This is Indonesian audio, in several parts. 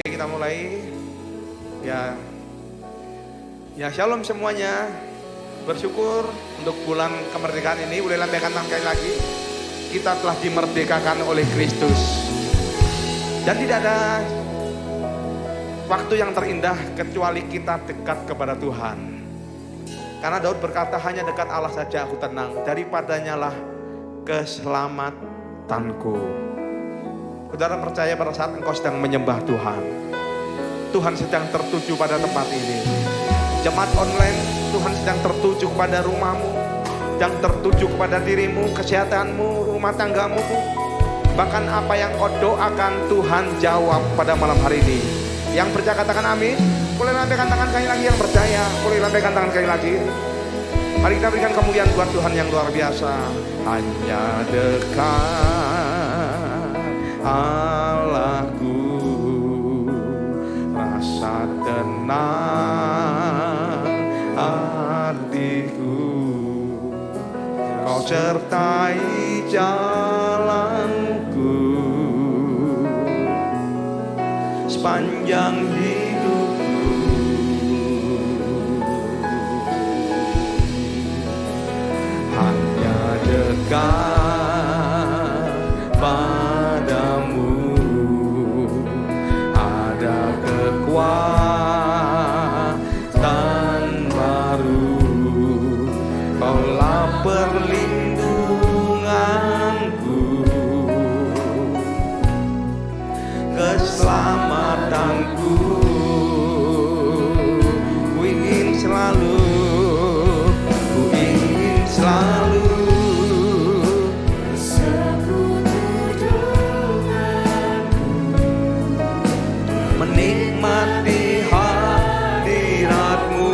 Kita mulai. Ya shalom semuanya. Bersyukur untuk bulan kemerdekaan ini. Boleh lambaikan tangan sekali lagi. Kita telah dimerdekakan oleh Kristus. Dan tidak ada waktu yang terindah kecuali kita dekat kepada Tuhan. Karena Daud berkata, hanya dekat Allah saja aku tenang, daripadanya lah keselamatanku. Saudara percaya pada saat engkau sedang menyembah Tuhan, Tuhan sedang tertuju pada tempat ini. Jemaat online, Tuhan sedang tertuju kepada rumahmu, sedang tertuju kepada dirimu, kesehatanmu, rumah tanggamu. Bahkan apa yang kau doakan, Tuhan jawab pada malam hari ini. Yang percaya katakan amin. Boleh lambaikan tangan sekali lagi yang percaya. Boleh lambaikan tangan sekali lagi. Mari kita berikan kemuliaan buat Tuhan yang luar biasa. Hanya dekat Allahku, rasa tenang hatiku. Kau sertai jalanku sepanjang hidupku. Hanya dekat padamu ada kekuatan baru. Kaulah perlindunganku, keselamatanku. Ku ingin selalu menikmati hadiratmu.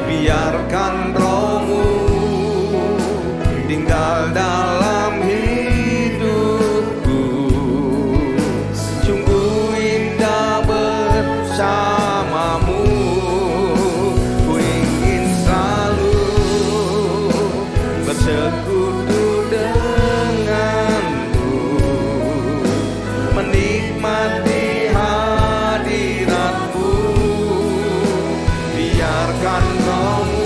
Biarkan rohmu tinggal dalam hidupku. Sungguh indah bersamamu. Ku ingin selalu bersekutu denganmu, menikmati hadiratmu. Biarkan rohmu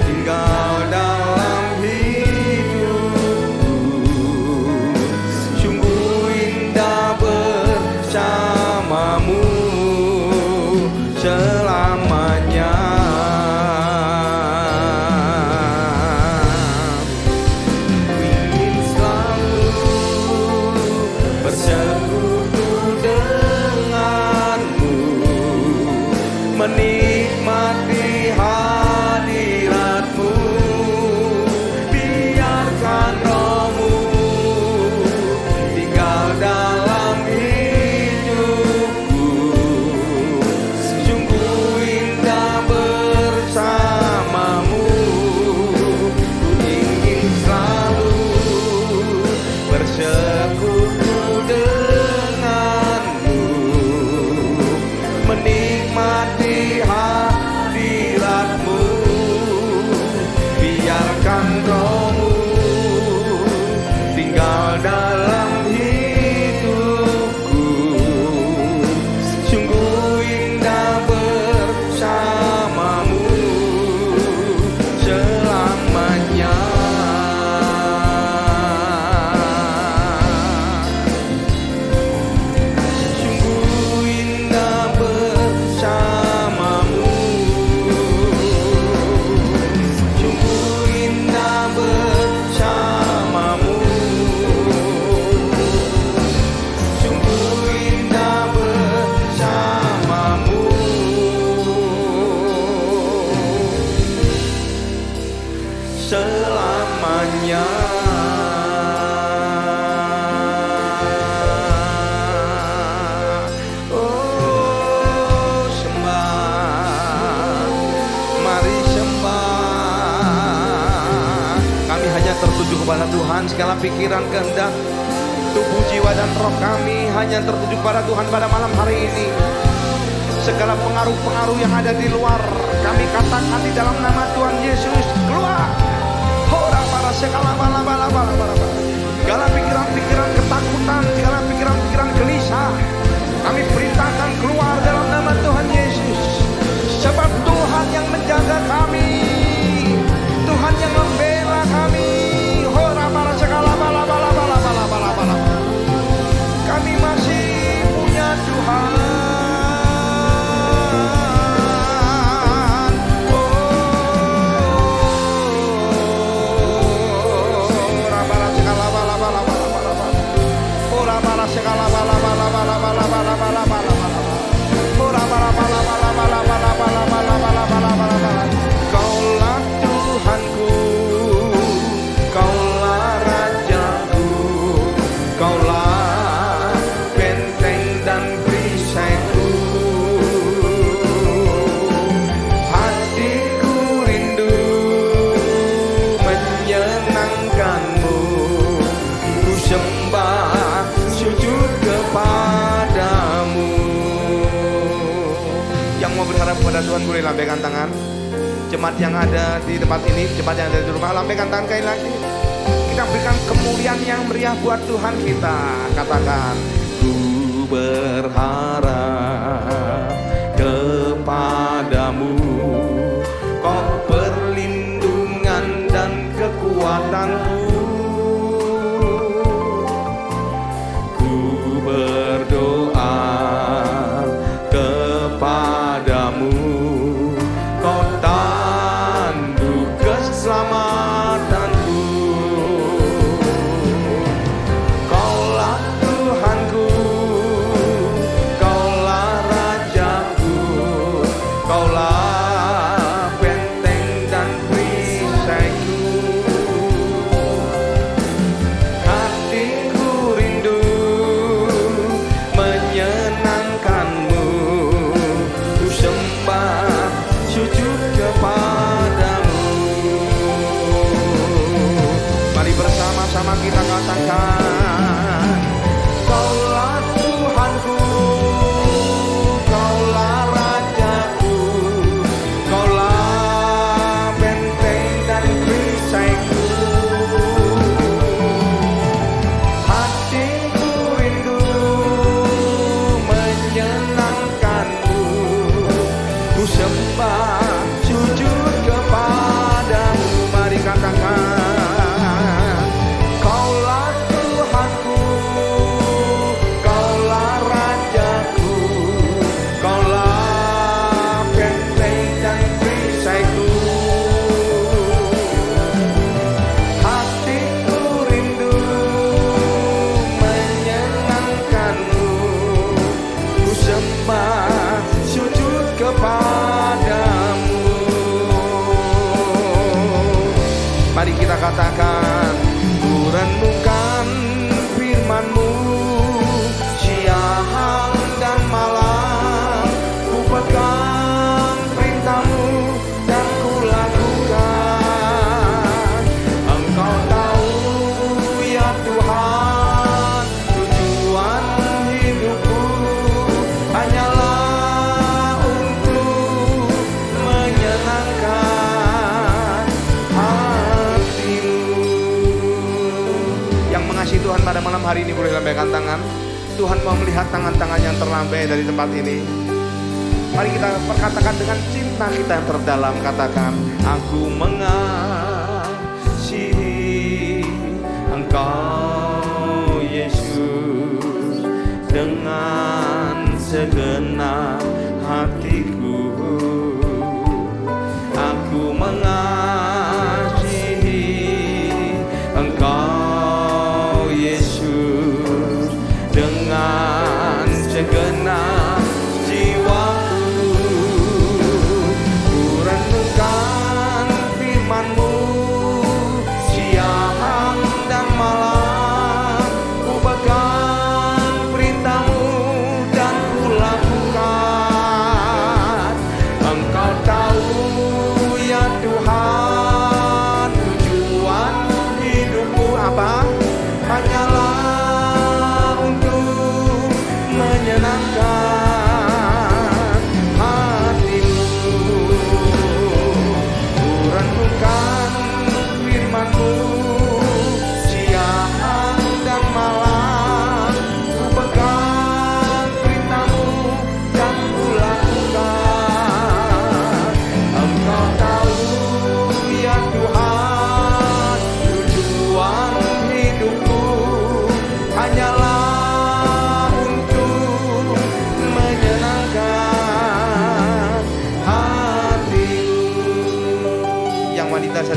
tinggal dalam hidupku. Sungguh indah bersamamu selamanya. Ingin selalu bersekutu denganmu, menikmati hadiratmu. Biarkan rohmu tinggal dalam hidupku. Sungguh indah bersamamu. Ku ingin selalu bersekutu denganmu, menikmati hadiratmu. Biarkan rohmu tinggal dalam hidupku. Sungguh indah bersamamu selamanya. Sungguh indah bersamamu. Sungguh indah bersamamu. Sungguh indah bersamamu selamanya. Oh, sembah, mari sembah. Kami hanya tertuju kepada Tuhan. Segala pikiran, kehendak, tubuh, jiwa, dan roh kami hanya tertuju pada Tuhan pada malam hari ini. Segala pengaruh-pengaruh yang ada di luar, kami katakan di dalam nama Tuhan Yesus, keluar. Hora para segala bala. Segala pikiran-pikiran ketakutan, segala pikiran-pikiran gelisah, kami perintahkan keluar dalam nama Tuhan Yesus. Sebab Tuhan yang menjaga kami, Tuhan yang membela kami. Kami masih punya Tuhan. Kaulah Tuhanku, Kaulah Rajaku, Kaulah benteng dan perisaiku. Hatiku rindu menyenangkanmu, ku sembah sujud kepadamu. Yang mau berharap kepada Tuhan boleh lambaikan tangan. Jemaat yang ada di tempat ini, jemaat yang ada di rumah, lambaikan tangan sekali lagi. Kita berikan kemuliaan yang meriah buat Tuhan kita. Katakan, ku berharap kepadamu, Kau perlindungan dan kekuatanku. Ku berdoa kepadamu, Kau tanduk keselamatanku. Kaulah Tuhanku, Kaulah Rajaku, Kaulah benteng dan perisaiku. Hatiku rindu menyenangkanmu, ku sembah sujud kepadamu. Mari bersama-sama kita katakan, Kaulah Tuhanku, Kaulah Rajaku, Kaulah benteng dan perisaiku. Hatiku rindu menyenangkanmu, ku sembah sujud kepadamu. Mari katakan, Kaulah Tuhanku, Kaulah Rajaku, Kaulah benteng dan perisaiku. Hatiku rindu menyenangkanmu, ku sembah sujud kepadamu. Mari kita katakan, ku renungkan firman-Mu siang dan malam, ku pegang perintah-Mu dan ku lakukan. Engkau tahu ya Tuhan, tujuan hidupku hanyalah untuk menyenangkan hatimu. Yang mengasihi Tuhan pada malam hari ini boleh lambaikan tangan. Tuhan mau melihat tangan-tangan yang terlambai dari tempat ini. Mari kita perkatakan dengan cinta kita yang terdalam. Katakan, aku mengasihi Engkau Yesus dengan segenap hatiku. Aku mengasihi Engkau Yesus dengan segenap jiwaku. Ku renungkan firman-Mu siang dan malam, ku pegang perintah-Mu dan ku lakukan. Engkau tahu ya Tuhan, tujuan hidupku apa? Hanyalah untuk menyenangkan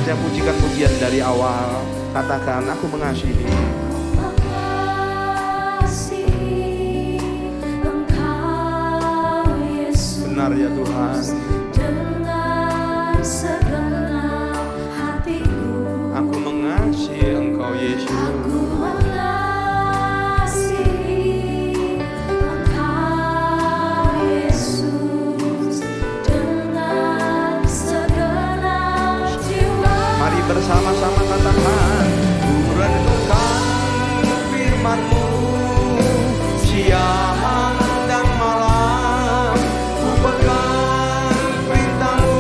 saja pujikan pujian dari awal. Katakan, aku mengasihi. Benar ya Tuhan. Dengan segenap hatiku, Aku mengasihi Engkau Yesus. aku mengasihi Engkau Yesus dengan segenap jiwa. Mari bersama-sama katakan, ku renungkan firman-Mu siang dan malam, ku pegang perintah-Mu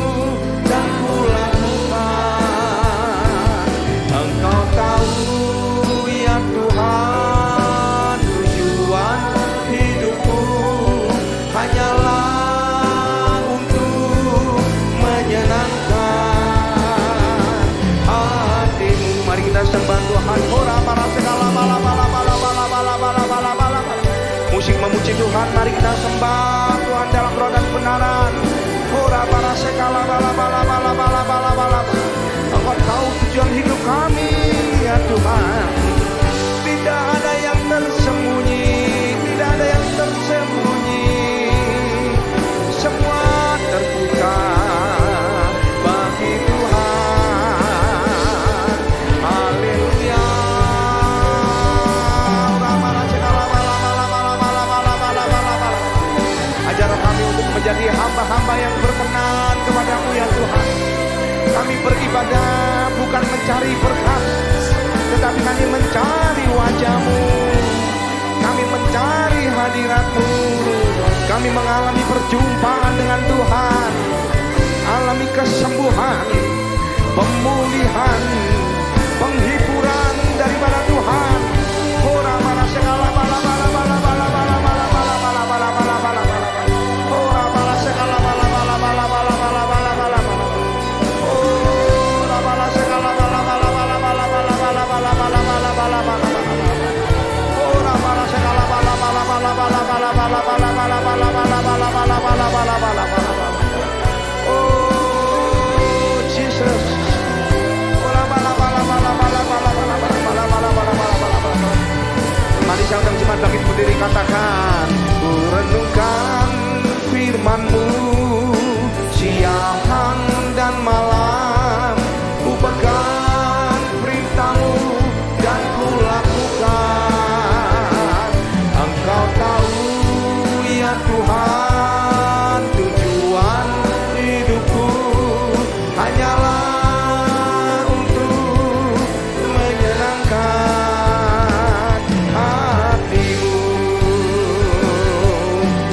dan ku lakukan. Engkau tahu ya Tuhan, tujuan hidupku hanyalah untuk menyenangkan hati-Mu. Mari kita sembah Tuhan. Ora para segala bala bala bala bala bala bala bala bala. Musik memuji Tuhan. Mari kita sembah Tuhan dalam roh dan kebenaran. Ora para segala bala bala bala bala bala bala. Engkau tahu tujuan hidup kami ya Tuhan. Tidak ada yang tersembunyi, tidak ada yang tersembunyi. Semua terbuka bagi Tuhan. Haleluya. Ajar kami untuk menjadi hamba-hamba yang berkenan kepada-Mu ya Tuhan. Kami beribadah bukan mencari berkat, tetapi kami mencari wajah-Mu. Kami mencari hadirat-Mu. Kami mengalami perjumpaan dengan Tuhan, alami kesembuhan, pemulihan, penghiburan daripada Tuhan. Ora mana segala bala bala bala bala bala bala bala bala bala bala bala bala. Ora bala segala bala bala bala bala bala bala bala bala. Ora bala segala bala bala bala bala bala bala bala bala bala bala bala. Ora bala segala bala bala bala bala bala bala bala bala bala bala bala bala bala bala bala. Oh Jesus. Ora bala bala bala bala bala bala bala bala bala bala bala bala. Mari saudara jemaat bangkit berdiri, katakan, ku renungkan firman-Mu siang dan malam, ku pegang perintah-Mu dan ku lakukan. Engkau tahu ya Tuhan, tujuan hidupku hanyalah untuk menyenangkan hati-Mu.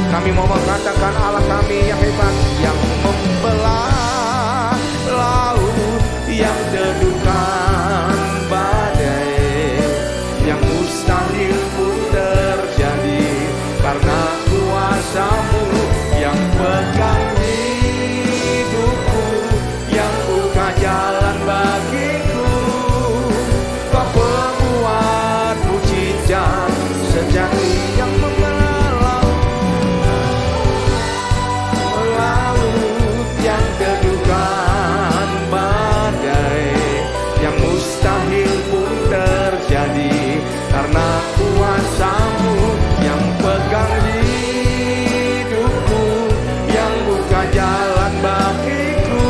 Kami mau mengatakan Allah kami yang hebat, yang membelah laut, yang teduhkan badai, yang mustahil pun terjadi karena kuasa-Mu, yang pegang hidupku, yang buka jalan bagiku. Kau pembuat mujizat sejati yang membelah laut, yang teduhkan badai, yang mustahil pun terjadi karena kuasa-Mu, yang pegang hidupku, yang buka jalan bagiku.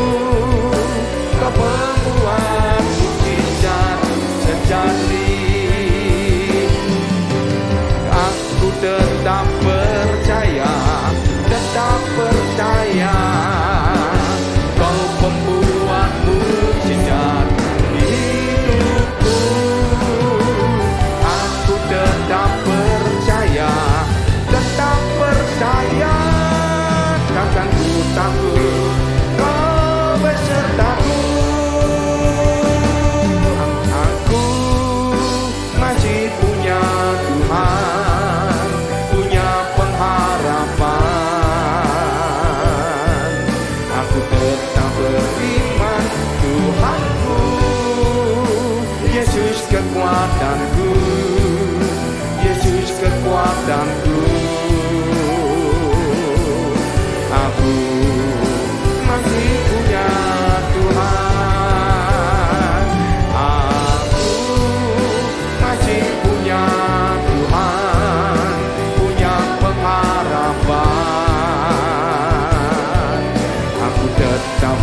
Kau pembuat mujizat sejati. Aku tetap percaya, tetap percaya, Kau pembuat mujizat hidupku. Aku tetap percaya, tetap percaya, takkan ku takut, Kau besertaku. Aku masih punya Tuhan, punya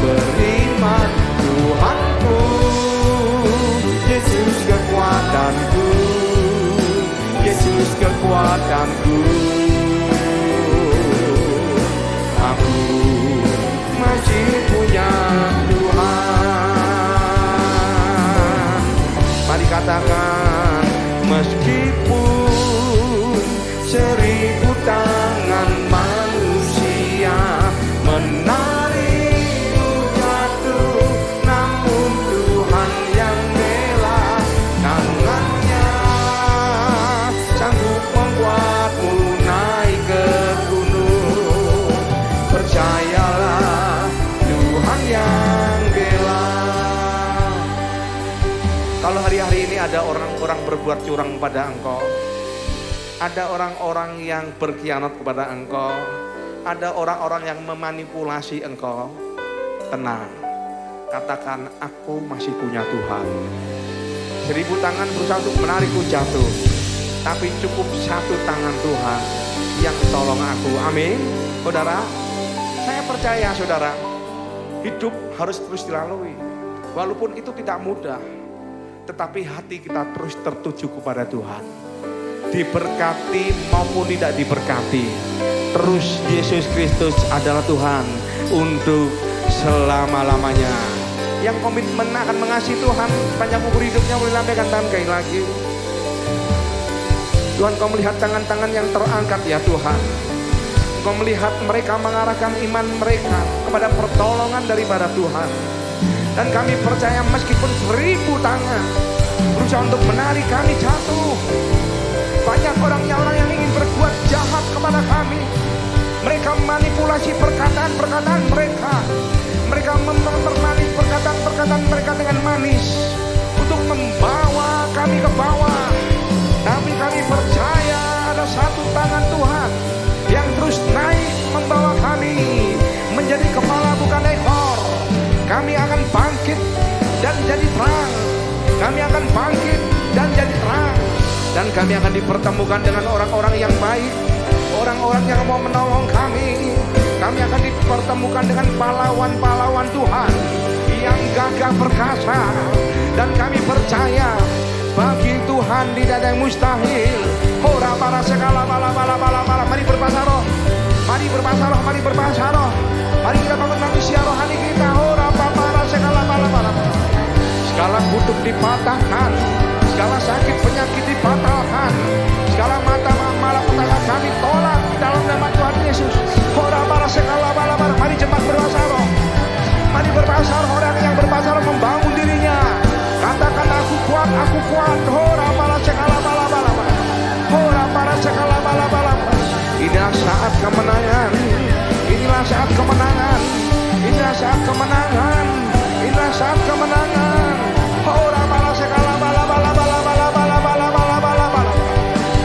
beriman, Tuhanku, Yesus kekuatanku, Yesus kekuatanku. Aku masih punya Tuhan. Mari katakan, meskipun 1000 tangan manusia menarikku jatuh, namun Tuhan yang bela. Tangannya sanggup membuatmu naik ke gunung. Percayalah, Tuhan yang bela. Kalau hari-hari ini ada orang-orang berbuat curang pada engkau, ada orang-orang yang berkhianat kepada engkau, ada orang-orang yang memanipulasi engkau, tenang. Katakan, aku masih punya Tuhan. 1000 tangan berusaha untuk menarikku jatuh, tapi cukup 1 tangan Tuhan yang tolong aku. Amin. Saudara, saya percaya saudara, hidup harus terus dilalui. Walaupun itu tidak mudah, tetapi hati kita terus tertuju kepada Tuhan. Diberkati maupun tidak diberkati, terus Yesus Kristus adalah Tuhan untuk selama-lamanya. Yang komitmen akan mengasihi Tuhan sepanjang umur hidupnya, boleh lambaikan tangan sekali lagi. Tuhan, Kau melihat tangan-tangan yang terangkat ya Tuhan. Kau melihat mereka mengarahkan iman mereka kepada pertolongan daripada Tuhan. Dan kami percaya meskipun 1000 tangan berusaha untuk menarik kami jatuh, banyak orang yang ingin berbuat jahat kepada kami. Mereka manipulasi perkataan-perkataan mereka. Mereka mempermanis perkataan-perkataan mereka dengan manis untuk membawa kami ke bawah. Tapi kami percaya ada 1 tangan Tuhan yang terus naik membawa kami menjadi kepala bukan ekor. Kami akan bangkit dan jadi terang. Kami akan bangkit dan jadi terang. Dan kami akan dipertemukan dengan orang-orang yang baik, orang-orang yang mau menolong kami. Kami akan dipertemukan dengan pahlawan-pahlawan Tuhan yang gagah perkasa. Dan kami percaya bagi Tuhan tidak ada yang mustahil. Ora para segala bala. Mari berbahasa roh. Mari berbahasa roh, mari berbahasa roh. Mari kita bangun manusia rohani kita. Ora para segala bala. Segala kutuk dipatahkan, segala sakit penyakit dibatalkan, segala malapetaka kami tolak dalam nama Tuhan Yesus. Ora para segala bala. Mari jemaat berbahasa roh. Mari berbahasa roh. Orang yang berbahasa roh membangun dirinya. Katakan, aku kuat, aku kuat. Ora para segala bala. Ora para segala bala. Inilah saat kemenangan. Inilah saat kemenangan. Inilah saat kemenangan. Inilah saat kemenangan. Ora para segala bala.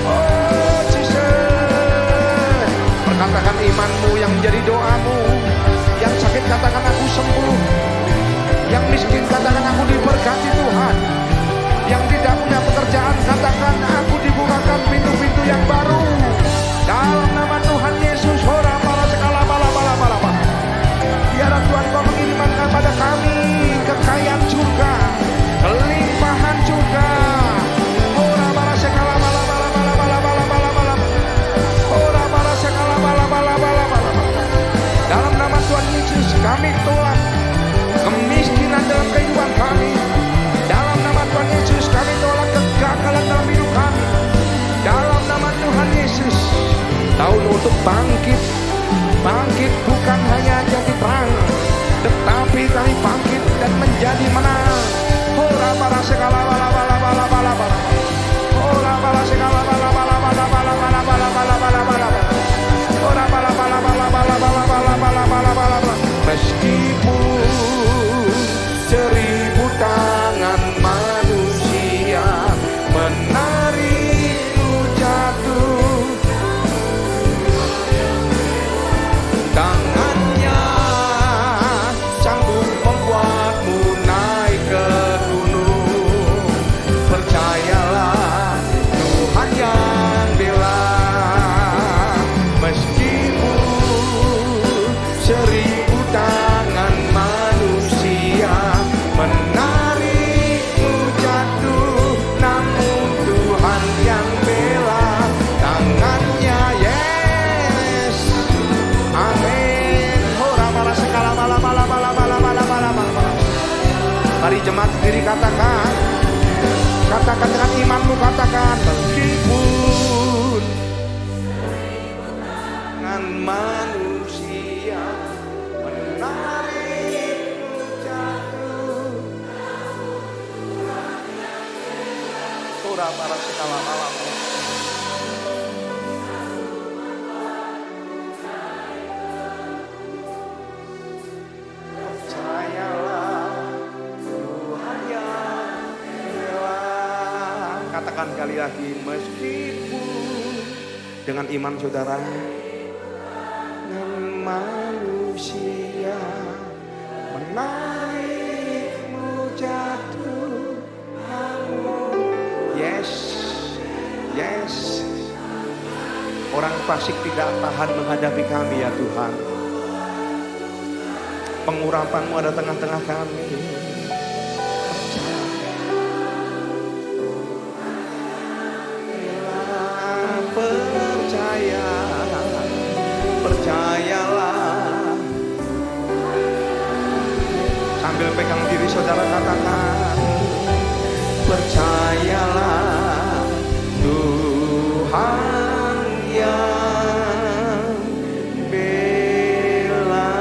Oh Jesus. Perkatakan imanmu yang menjadi doamu. Yang sakit katakan aku sembuh. Yang miskin katakan aku diberkati Tuhan. Yang tidak punya pekerjaan katakan aku dibukakan pintu-pintu yang baru. Dalam nama Tuhan Yesus. Ora para segala bala. Biarlah Tuhan Kau mengirimkan kepada kami kekayaan surga, kelimpahan surga. Ora para segala bala. Ora para segala bala. Dalam nama Tuhan Yesus kami tolak kemiskinan dalam kehidupan kami. Dalam nama Tuhan Yesus kami tolak kegagalan dalam hidup kami. Dalam nama Tuhan Yesus, tahun untuk bangkit bukan hanya jadi terang, tetapi kami bangkit dan menjadi menang. Ora para segala bala. Ora para segala bala. Ora bala. Meskipun 1000 tangan manusia menarikku jatuh, tangannya sanggup membuatmu naik ke gunung. Percaya Mari jemaat sendiri katakan. Katakan dengan imanmu, katakan. Meskipun dengan manusia menarikku jatuh. Surah para segala malam. Katakan kali lagi, meskipun dengan iman saudara, dengan manusia menarikmu jatuh, yes, yes. Orang fasik tidak tahan menghadapi kami ya Tuhan. Pengurapan-Mu ada tengah-tengah kami. Percayalah. Sambil pegang diri saudara katakan, percayalah Tuhan yang bela.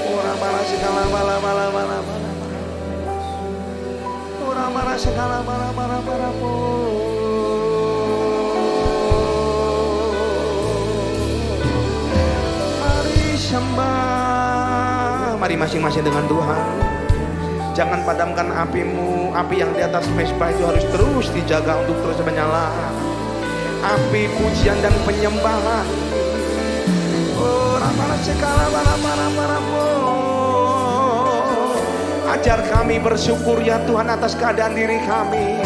Orang para segala bala. Orang para segala bala. Mari masing-masing dengan Tuhan. Jangan padamkan apimu. Api yang di atas mezbah itu harus terus dijaga untuk terus menyala. Api pujian dan penyembahan. Ajar kami bersyukur ya Tuhan atas keadaan diri kami.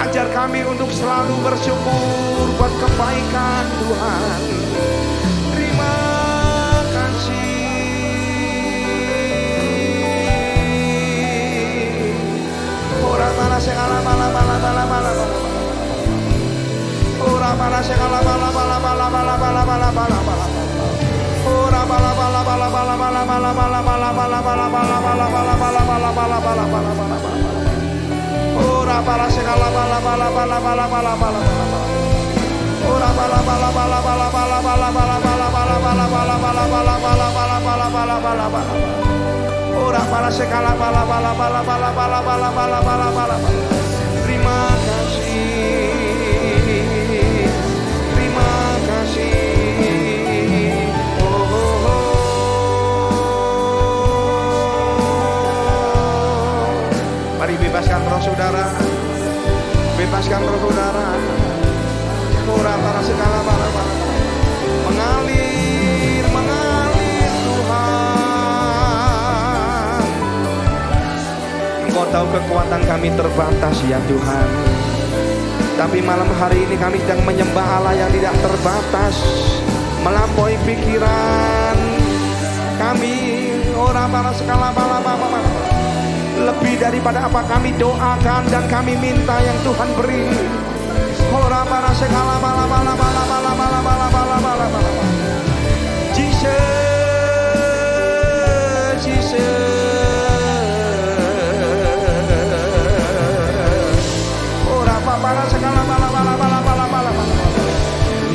Ajar kami untuk selalu bersyukur buat kebaikan Tuhan. Terima kasih. Mari bebaskan roh saudara. Bebaskan roh saudara. Para segala bala. Mengalir Tuhan. Engkau tahu kekuatan kami terbatas ya Tuhan. Tapi malam hari ini kami sedang menyembah Allah yang tidak terbatas, melampaui pikiran kami. Orang para segala bala. Lebih daripada apa kami doakan dan kami minta yang Tuhan beri. Orang para segala bala. Jesus. Orang para segala bala.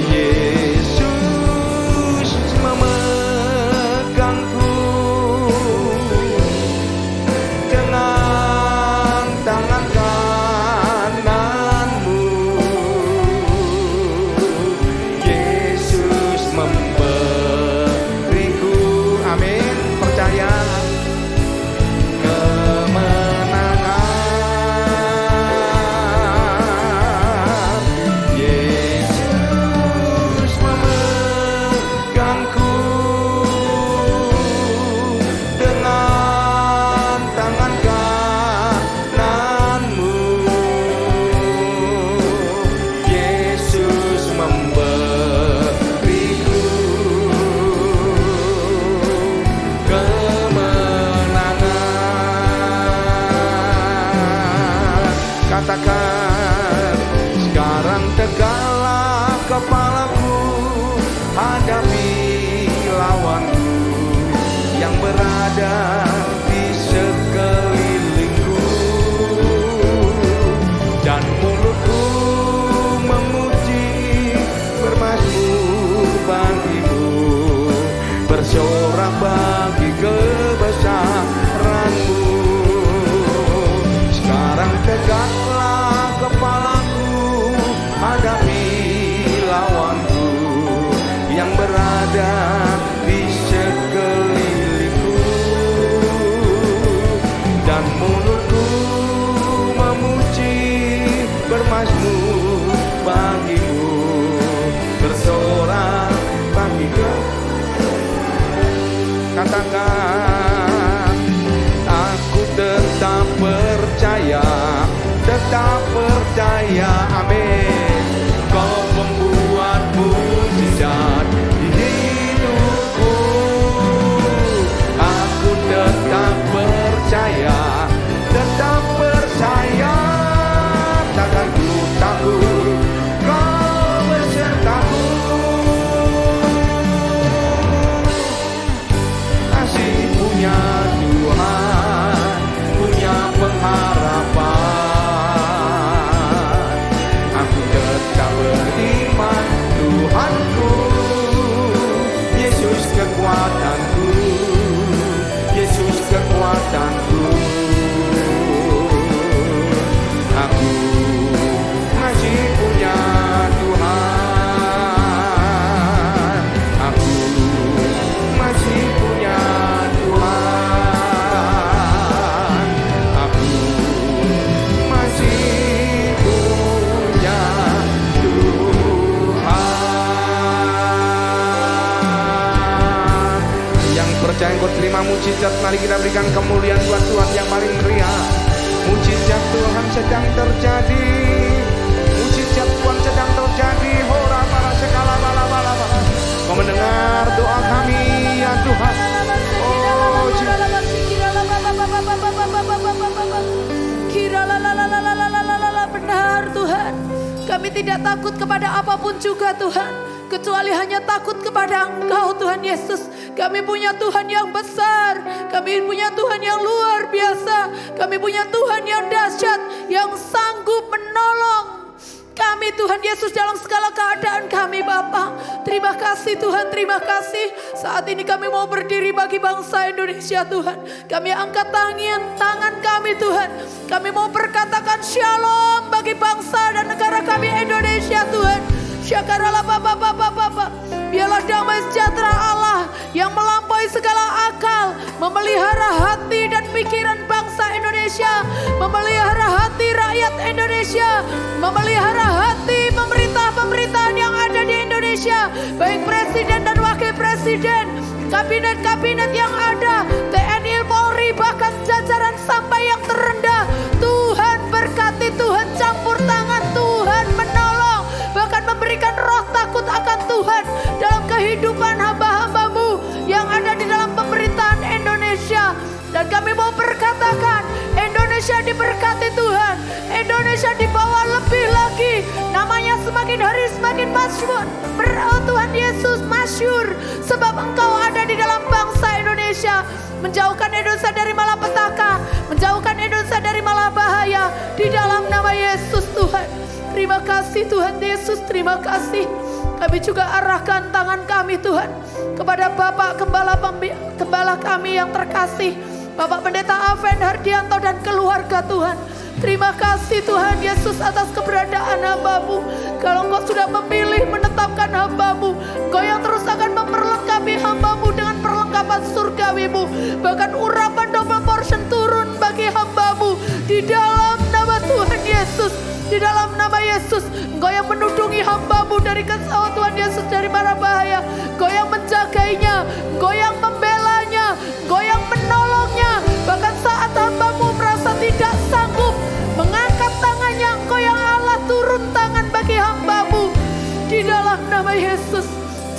Yesus memegangku dengan tangan kananmu. Yesus memberiku, amin, percaya kemenangan. bermazmur bagimu, bersorak bagimu. Katakan, aku tetap percaya, amin. Kau membuat mujizat di hidupku. Aku tetap percaya, takkan ku takut, kau besertaku. Masih punya Tuhan, punya pengharapan. Aku tetap beriman, Tuhanku, Yesus kekuatanku, Yesus kekuatanku. Aku masih punya Tuhan, aku masih punya Tuhan, aku masih punya Tuhan. Yang percaya engkau terima mujizat, mari kita berikan kemuliaan buat Tuhan yang paling meriah. Mujizat Tuhan sedang terjadi, mujizat Tuhan sedang terjadi. Hora para sekala bala bala bala. Kau mendengar doa kami ya Tuhan. Oh benar Tuhan. Kami tidak takut kepada apapun juga Tuhan, kecuali hanya takut kepada Engkau Tuhan Yesus. Kami punya Tuhan yang besar, kami punya Tuhan yang luar biasa, kami punya Tuhan yang dahsyat, yang sanggup menolong kami Tuhan Yesus dalam segala keadaan kami Bapa. Terima kasih Tuhan, terima kasih. Saat ini kami mau berdiri bagi bangsa Indonesia Tuhan. Kami angkat tangan kami Tuhan. Kami mau berkatakan shalom bagi bangsa dan negara kami Indonesia Tuhan. Syakaralah Bapa. Biarlah damai sejahtera Allah yang melampaui segala akal memelihara hati dan pikiran bangsa Indonesia, memelihara hati rakyat Indonesia, memelihara hati pemerintah-pemerintahan yang ada di Indonesia, baik presiden dan wakil presiden, kabinet-kabinet yang ada, TNI, Polri, bahkan jajaran sampai yang terendah. Tuhan berkati, Tuhan campur tangan, Tuhan menolong, bahkan memberikan roh takut akan Tuhan dalam kehidupan hamba-hambamu yang ada di dalam pemerintahan Indonesia. Dan kami mau berkatakan, Indonesia diberkati Tuhan, Indonesia dibawa lebih lagi, namanya semakin hari semakin masyhur. Tuhan Yesus masyhur, sebab Engkau ada di dalam bangsa Indonesia, menjauhkan Indonesia dari malapetaka, menjauhkan Indonesia dari malabahaya, di dalam nama Yesus Tuhan. Terima kasih Tuhan Yesus, terima kasih. Kami juga arahkan tangan kami Tuhan kepada Bapak Gembala kami yang terkasih, Bapak Pendeta Aven Hardianto dan keluarga Tuhan. Terima kasih Tuhan Yesus atas keberadaan hamba-Mu. Kalau Engkau sudah memilih menetapkan hamba-Mu, Engkau yang terus akan memperlengkapi hamba-Mu dengan perlengkapan surgawi-Mu. Bahkan urapan double portion turun bagi hamba-Mu di dalam nama Tuhan Yesus. Di dalam nama Yesus, Engkau yang menudungi hamba-Mu dari kesalahan Tuhan Yesus dari mara bahaya. Engkau yang menjagainya, Engkau yang membelanya, Engkau yang menolongnya. Bahkan saat hamba-Mu merasa tidak sanggup mengangkat tangannya, Engkau yang Allah turun tangan bagi hamba-Mu. Di dalam nama Yesus,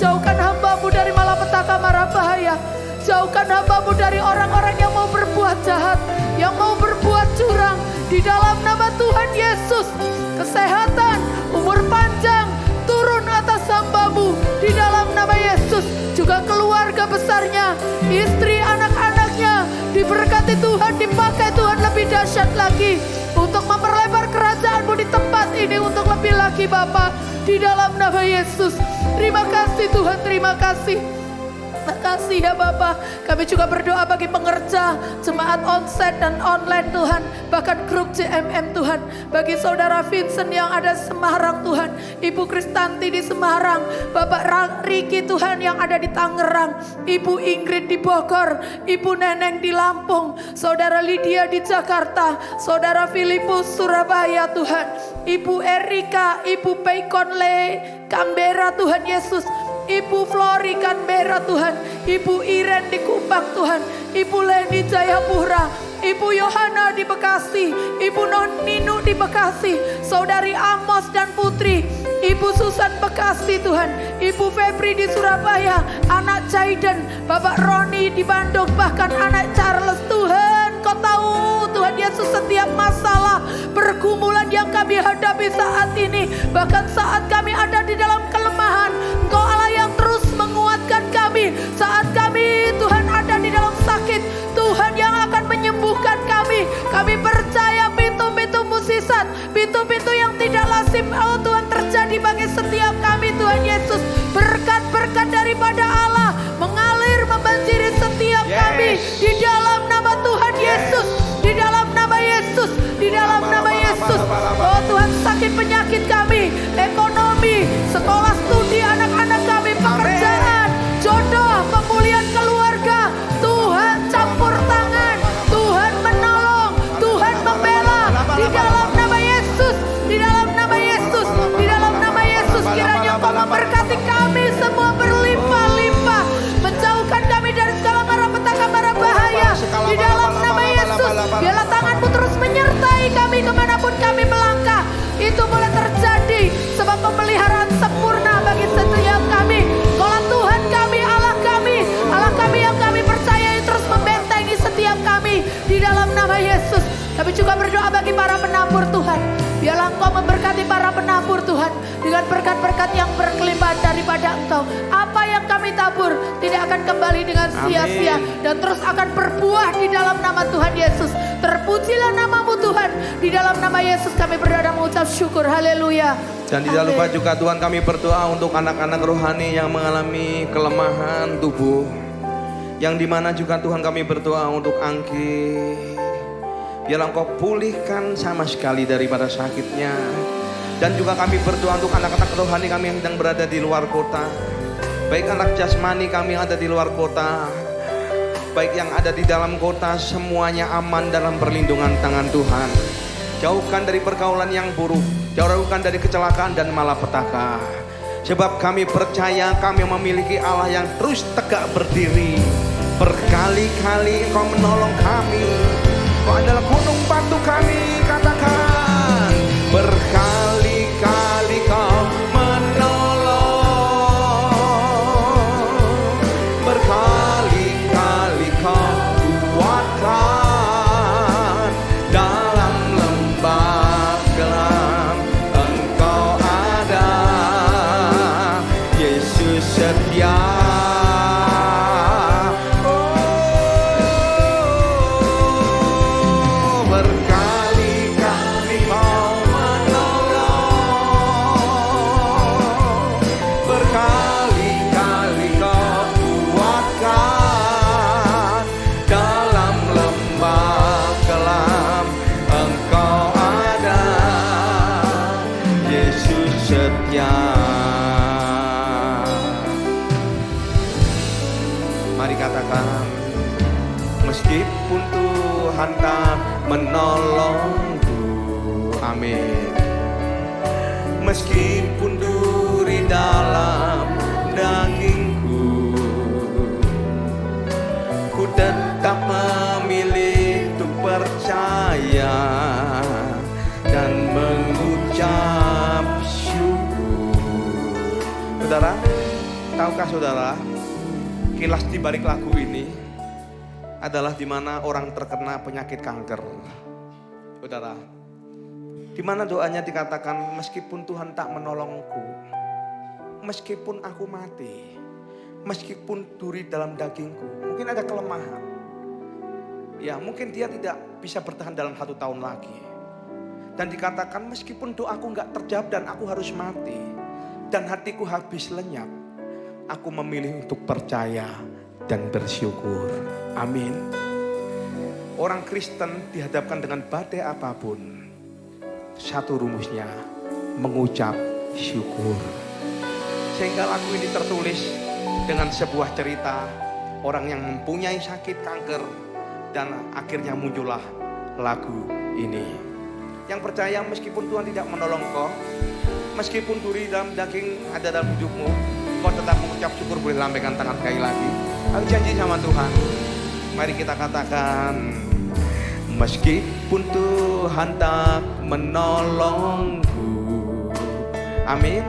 jauhkan hamba-Mu dari malapetaka mara bahaya. Jauhkan hamba-Mu dari orang-orang yang mau berbuat jahat, yang mau berbuat curang. Di dalam nama Tuhan Yesus, kesehatan, umur panjang turun atas hamba-Mu. Di dalam nama Yesus, juga keluarga besarnya, istri, anak-anaknya diberkati Tuhan, dipakai Tuhan lebih dahsyat lagi untuk memperlebar kerajaan-Mu di tempat ini untuk lebih lagi Bapa. Di dalam nama Yesus, terima kasih Tuhan, terima kasih. Makasih ya Bapak. Kami juga berdoa bagi pengerja, jemaat onsite dan online Tuhan. Bahkan grup JMM Tuhan. Bagi saudara Vincent yang ada di Semarang Tuhan. Ibu Kristanti di Semarang. Bapak Riki Tuhan yang ada di Tangerang. Ibu Ingrid di Bogor. Ibu Neneng di Lampung. Saudara Lydia di Jakarta. Saudara Filipus Surabaya Tuhan. Ibu Erika, Ibu Peikonle Canberra Tuhan Yesus. Ibu Flori Canberra Tuhan, Ibu Iren di Kupang Tuhan, Ibu Leni Jayapura, Ibu Yohana di Bekasi, Ibu Ninu di Bekasi, Saudari Amos dan Putri, Ibu Susan Bekasi Tuhan, Ibu Febri di Surabaya, anak Jaiden, Bapak Roni di Bandung, bahkan anak Charles Tuhan. Kau tahu Tuhan Yesus setiap masalah pergumulan yang kami hadapi saat ini, bahkan saat kami ada di dalam kelemahan, Engkau Allah yang terus menguatkan kami. Saat kami Tuhan ada di dalam sakit, Tuhan yang akan menyembuhkan kami. Kami percaya pintu-pintu musisat, pintu-pintu yang tidak lazim oh Tuhan terjadi bagi setiap kami Tuhan Yesus. Berkat-berkat daripada Allah mengalir membanjiri setiap kami di dalam nama Tuhan Yesus. Di dalam nama Yesus, di dalam nama Yesus. Oh Tuhan, sakit penyakit kami, ekonomi, sekolah studi anak-anak kami, pekerjaan, jodoh, pemulihan keluarga. Tuhan campur tangan, Tuhan menolong, Tuhan membela. Di dalam nama Yesus, di dalam nama Yesus, di dalam nama Yesus. Kiranya Engkau memberkati kami semua berlimpah-limpah, menjauhkan kami dari segala mara petaka, mara bahaya. Di dalam nama Yesus, biarlah tangan-Mu terus menyertai kami kemanapun kami melangkah. Itu boleh terjadi sebab pemeliharaan sempurna bagi setiap kami. Kaulah Tuhan kami, Allah kami yang kami percayai terus membentengi setiap kami di dalam nama Yesus. Kami juga berdoa bagi para penabur Tuhan. Biarlah Engkau memberkati para penabur Tuhan dengan berkat-berkat yang berkelimpahan daripada Engkau. Apa yang kami tabur tidak akan kembali dengan sia-sia dan terus akan berbuah di dalam nama Tuhan Yesus. Terpujilah namamu Tuhan. Di dalam nama Yesus kami berdoa dan mengucap syukur. Haleluya. Dan tidak lupa juga Tuhan kami berdoa untuk anak-anak rohani yang mengalami kelemahan tubuh. Yang dimana juga Tuhan kami berdoa untuk Angki. Biarlah Engkau pulihkan sama sekali daripada sakitnya. Dan juga kami berdoa untuk anak-anak rohani kami yang sedang berada di luar kota. Baik anak jasmani kami yang ada di luar kota, baik yang ada di dalam kota, semuanya aman dalam perlindungan tangan Tuhan. Jauhkan dari pergaulan yang buruk, jauhkan dari kecelakaan dan malapetaka. Sebab kami percaya kami memiliki Allah yang terus tegak berdiri. Berkali-kali Engkau menolong kami. Kau adalah gunung batu kami, katakan. Berkali-kali Kau menolong, berkali-kali Kau kuatkan. Dalam lembah gelap Engkau ada, Yesus setia. Mari katakan, meskipun Tuhan tak menolongku, amin. Meskipun duri dalam dagingku, ku tetap memilih untuk percaya dan mengucap syukur. Saudara, tahukah saudara, kilas di balik lagu ini adalah di mana orang terkena penyakit kanker. Saudara, di mana doanya dikatakan meskipun Tuhan tak menolongku, meskipun aku mati, meskipun duri dalam dagingku, mungkin ada kelemahan. Ya, mungkin dia tidak bisa bertahan dalam 1 tahun lagi. Dan dikatakan meskipun doaku gak terjawab dan aku harus mati, dan hatiku habis lenyap, aku memilih untuk percaya dan bersyukur. Amin. Orang Kristen dihadapkan dengan badai apapun, satu rumusnya, mengucap syukur. Sehingga lagu ini tertulis dengan sebuah cerita orang yang mempunyai sakit kanker, dan akhirnya muncullah lagu ini. Yang percaya meskipun Tuhan tidak menolong kau, meskipun duri dalam daging ada dalam hidupmu, kau tetap mengucap syukur. Boleh lambaikan tangan sekali lagi. Aku janji sama Tuhan. Mari kita katakan, meskipun Tuhan tak menolongku, amin.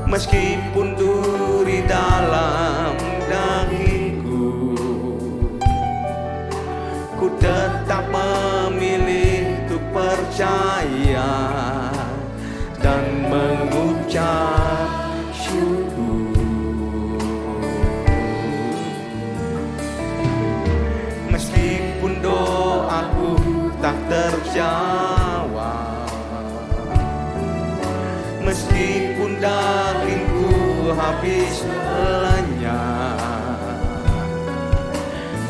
Meskipun duri dalam dagingku, ku tetap memilih untuk percaya dan mengucap syukur. Meskipun doaku tak terjawab, meskipun dagingku habis lenyap,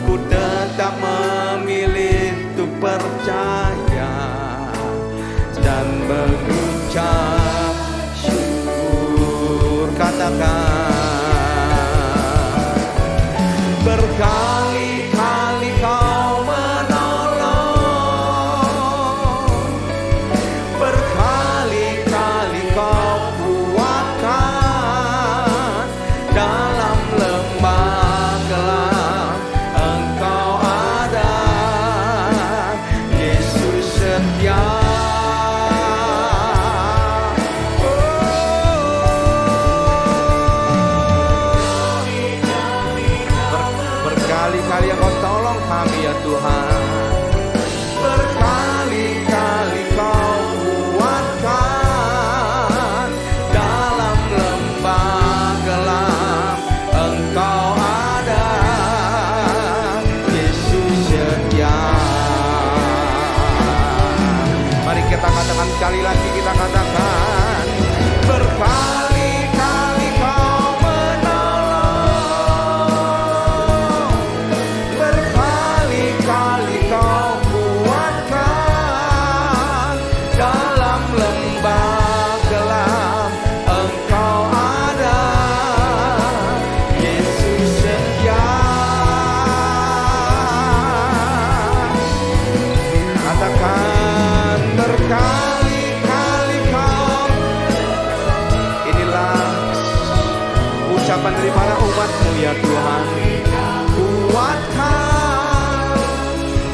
ku tetap memilih untuk percaya dan mengucap syukur. Katakan, berkali-kali kau menolong, berkali-kali kau kuatkan, dalam lembah gelap Engkau ada, Yesus setia. Berkali-kali Engkau tolong kami ya Tuhan, berkali-kali Kau kuatkan, dalam lembah gelap Engkau ada, Yesus setia. Mari kita katakan sekali lagi, kita katakan, berkali-kali Kau menolong, berkali-kali Kau kuatkan, dalam lembah gelap Engkau ada, Yesus setia. Katakan, berkali-kali Kau. Inilah ucapan dari para umat-Mu ya Tuhan. Kuatkan,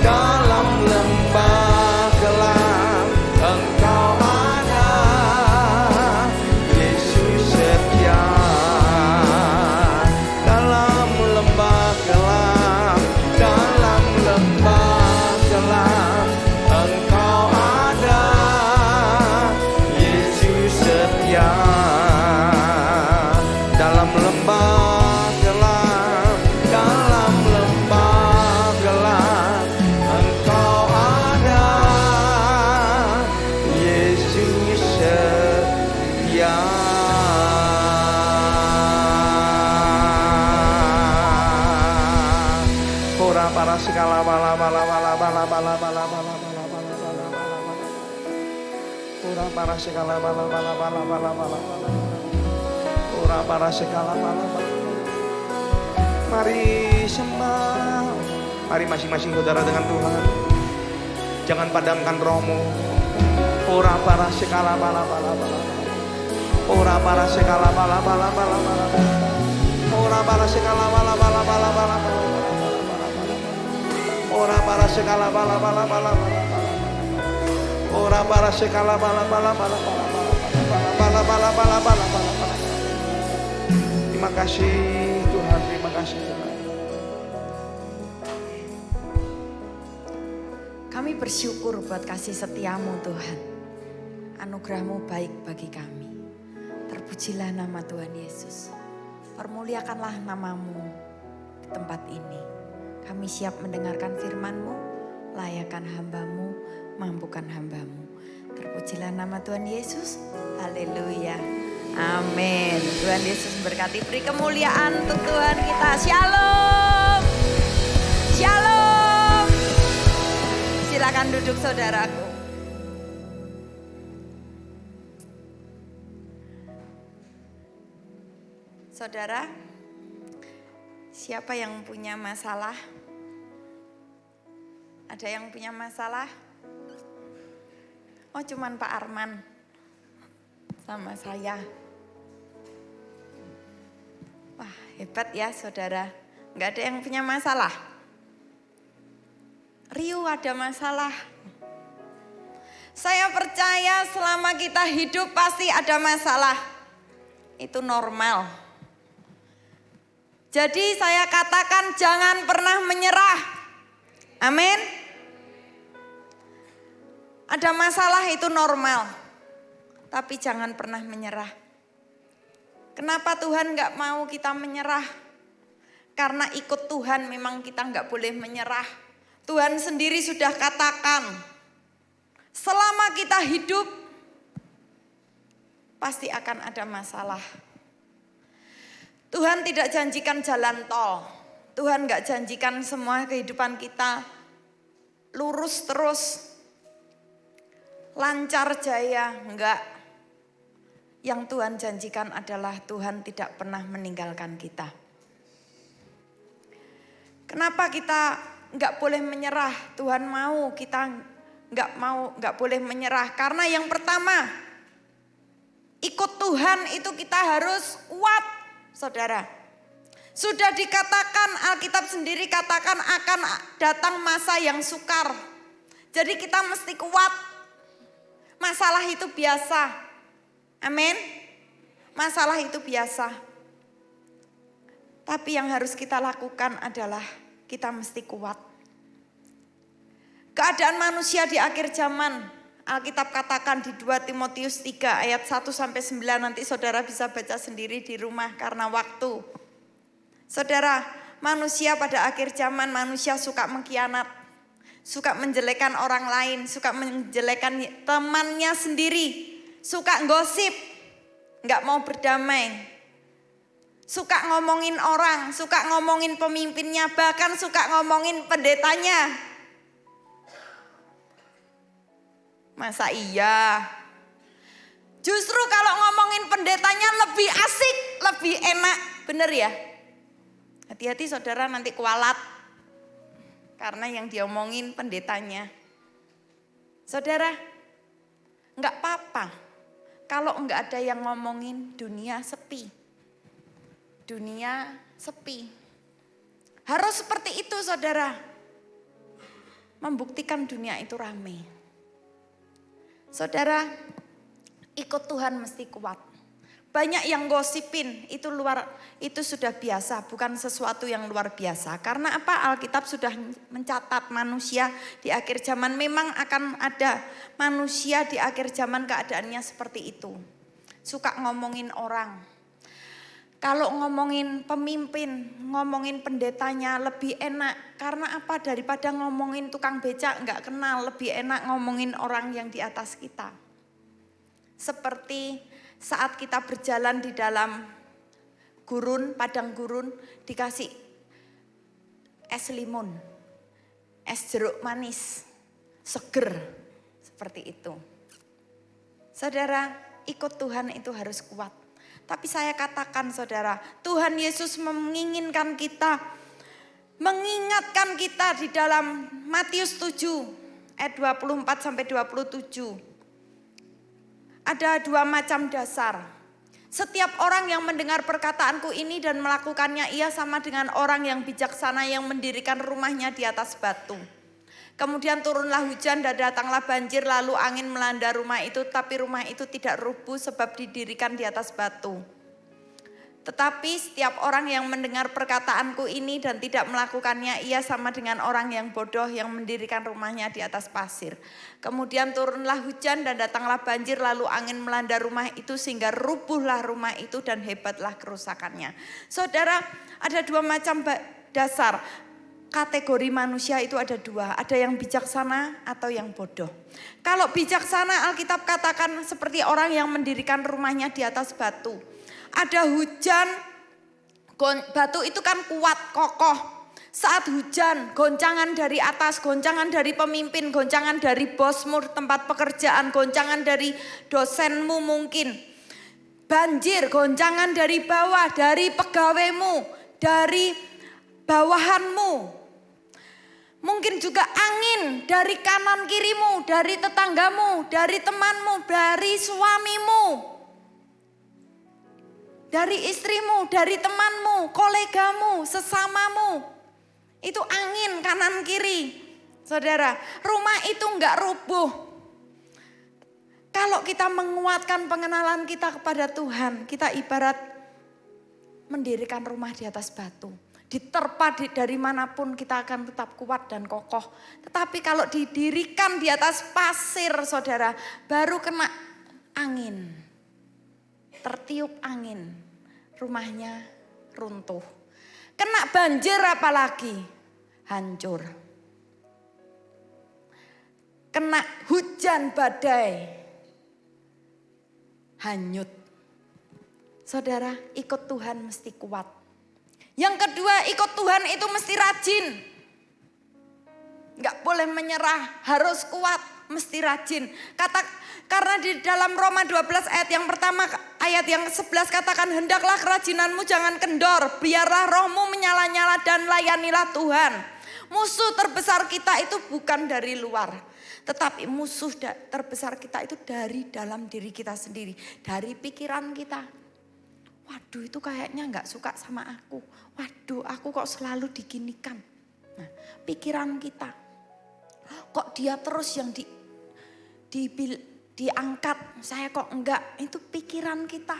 dalam lembah gelap Engkau ada, Yesus setia. Dalam lembah gelap, dalam lembah gelap Engkau ada, Yesus setia. Dalam lembah gelap, dalam lembah gelap Engkau ada, Yesus setia. Ora para segala bala bala bala bala bala bala bala bala bala bala bala. Ora para segala bala bala bala bala bala bala. Ora para segala bala bala. Mari sembah. Mari masing-masing saudara dengan Tuhan. Jangan padamkan rohmu. Ora para segala bala bala bala. Ora para segala bala bala bala bala. Ora para segala bala bala bala bala. Ora para segala bala bala bala bala. Ora para segala bala bala bala bala bala bala bala bala bala. Terima kasih Tuhan, terima kasih Tuhan. Kami bersyukur buat kasih setiamu Tuhan. Anugerahmu baik bagi kami. Terpujilah nama Tuhan Yesus. Permuliakanlah namamu di tempat ini. Kami siap mendengarkan firman-Mu, layakan hamba-Mu, mampukan hamba-Mu. Terpujilah nama Tuhan Yesus. Haleluya. Amin. Tuhan Yesus berkati. Beri kemuliaan untuk Tuhan kita. Shalom. Shalom. Silakan duduk saudaraku. Saudara, siapa yang punya masalah? Ada yang punya masalah? Oh, cuman Pak Arman sama saya. Wah, hebat ya saudara. Enggak ada yang punya masalah. Rio ada masalah. Saya percaya selama kita hidup pasti ada masalah. Itu normal. Jadi saya katakan jangan pernah menyerah. Amin. Ada masalah itu normal. Tapi jangan pernah menyerah. Kenapa Tuhan gak mau kita menyerah? Karena ikut Tuhan memang kita gak boleh menyerah. Tuhan sendiri sudah katakan, selama kita hidup pasti akan ada masalah. Tuhan tidak janjikan jalan tol. Tuhan gak janjikan semua kehidupan kita lurus terus, lancar jaya, enggak. Yang Tuhan janjikan adalah Tuhan tidak pernah meninggalkan kita. Kenapa kita enggak boleh menyerah? Tuhan mau kita enggak boleh menyerah. Karena yang pertama, ikut Tuhan itu kita harus kuat. Saudara, sudah dikatakan, Alkitab sendiri katakan akan datang masa yang sukar. Jadi kita mesti kuat. Masalah itu biasa. Amin. Masalah itu biasa. Tapi yang harus kita lakukan adalah kita mesti kuat. Keadaan manusia di akhir zaman, Alkitab katakan di 2 Timotius 3 ayat 1-9, nanti saudara bisa baca sendiri di rumah karena waktu. Saudara, manusia pada akhir zaman manusia suka mengkhianat, suka menjelekan orang lain, suka menjelekan temannya sendiri, suka gosip, gak mau berdamai, suka ngomongin orang, suka ngomongin pemimpinnya, bahkan suka ngomongin pendetanya. Masa iya? Justru kalau ngomongin pendetanya lebih asik, lebih enak. Bener ya? Hati-hati saudara nanti kualat. Karena yang diomongin pendetanya. Saudara, enggak apa-apa. Kalau enggak ada yang ngomongin, dunia sepi. Dunia sepi. Harus seperti itu saudara. Membuktikan dunia itu ramai. Saudara, ikut Tuhan mesti kuat. Banyak yang gosipin, itu sudah biasa, bukan sesuatu yang luar biasa. Karena apa? Alkitab sudah mencatat manusia di akhir zaman memang akan ada manusia di akhir zaman keadaannya seperti itu. Suka ngomongin orang. Kalau ngomongin pemimpin, ngomongin pendetanya lebih enak. Karena apa? Daripada ngomongin tukang becak nggak kenal, lebih enak ngomongin orang yang di atas kita. Seperti saat kita berjalan di dalam gurun, padang gurun, dikasih es limun, es jeruk manis, seger, seperti itu. Saudara, ikut Tuhan itu harus kuat. Tapi saya katakan saudara, Tuhan Yesus menginginkan kita, mengingatkan kita di dalam Matius 7 ayat 24-27. Ada 2 macam dasar. Setiap orang yang mendengar perkataanku ini dan melakukannya, ia sama dengan orang yang bijaksana yang mendirikan rumahnya di atas batu. Kemudian turunlah hujan dan datanglah banjir, lalu angin melanda rumah itu, tapi rumah itu tidak rubuh sebab didirikan di atas batu. Tetapi setiap orang yang mendengar perkataanku ini dan tidak melakukannya, ia sama dengan orang yang bodoh yang mendirikan rumahnya di atas pasir. Kemudian turunlah hujan dan datanglah banjir, lalu angin melanda rumah itu sehingga rubuhlah rumah itu dan hebatlah kerusakannya. Saudara, ada 2 macam dasar. kategori manusia itu ada dua. Ada yang bijaksana atau yang bodoh. Kalau bijaksana Alkitab katakan seperti orang yang mendirikan rumahnya di atas batu. Ada hujan, batu itu kan kuat, kokoh. Saat hujan, goncangan dari atas, goncangan dari pemimpin, goncangan dari bosmu tempat pekerjaan, goncangan dari dosenmu mungkin. Banjir, goncangan dari bawah, dari pegawaimu, dari bawahanmu. Mungkin juga angin dari kanan kirimu, dari tetanggamu, dari temanmu, dari suamimu, dari istrimu, dari temanmu, kolegamu, sesamamu. Itu angin kanan kiri. Saudara, rumah itu enggak rubuh. Kalau kita menguatkan pengenalan kita kepada Tuhan, kita ibarat mendirikan rumah di atas batu. Diterpa dari manapun kita akan tetap kuat dan kokoh. Tetapi kalau didirikan di atas pasir, saudara, baru kena angin. Tertiup angin, rumahnya runtuh. Kena banjir apalagi, hancur. Kena hujan badai, hanyut. Saudara, ikut Tuhan mesti kuat. Yang kedua, ikut Tuhan itu mesti rajin. Enggak boleh menyerah, harus kuat, mesti rajin. Karena di dalam Roma 12 ayat yang pertama, ayat yang 11 katakan, hendaklah kerajinanmu jangan kendor, biarlah rohmu menyala-nyala dan layanilah Tuhan. Musuh terbesar kita itu bukan dari luar, tetapi musuh terbesar kita itu dari dalam diri kita sendiri, dari pikiran kita. Waduh, itu kayaknya gak suka sama aku. Waduh, aku kok selalu diginikan. Nah, pikiran kita. Kok dia terus yang diangkat, saya kok enggak. Itu pikiran kita.